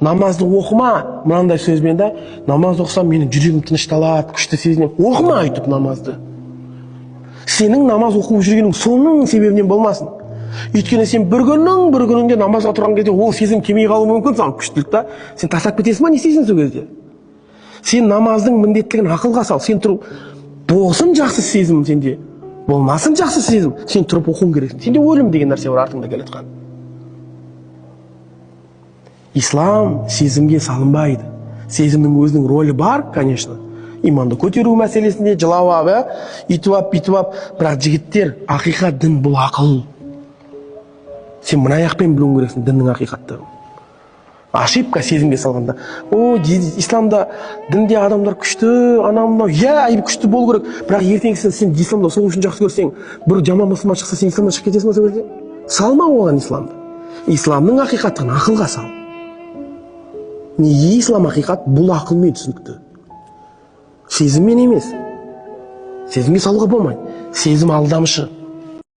Намазды оқыма, мынандай сөзбен да, намаз оқысам менің жүрегім тынышталады, күшті сезінемін. Оқыма айтып намазды. Сенің намаз оқып жүргенің соның себебінен болмасын. Өйткені сен бір күнінде намазға тұрған кезде ол сезім келмей қалуы мүмкін, саған күштілік та. Сен тастап кетесің ба, не істейсің сол кезде? Сен намаздың міндеттілігін ақылға сал. Сен тұрып, болсын жақсы сезім сенде, болмасын жақсы сезім, сен тұрып оқуың керексің. Сенде өлім деген нәрсе бар артыңда келе жатқан. Ислам сезімге салынбайды. Сезімнің өзінің рөлі бар, конечно. Иманды көтеру мәселесінде жылап, үйтіп, бірақ жігіттер, ақиқат дін бұл ақыл. Сен мына аяқпен білуің керексің діннің ақиқаттығын. Ошибка сезімге салғанда. Исламда, дінде адамдар күшті, анау, айып күшті болу керек. Бірақ ертеңгісін сен исламда сол үшін жақсы көрсең, бір жаман мұсылман шықса, сен исламдан шығып кетесің ба сол кезде? Салма оған исламды. Исламның ақиқаттығын ақылға сал. Неге ислам ақиқат? Бұл ақылмен түсінікті. Сезіммен емес. Сезімге салуға болмайды. Сезім алдамшы.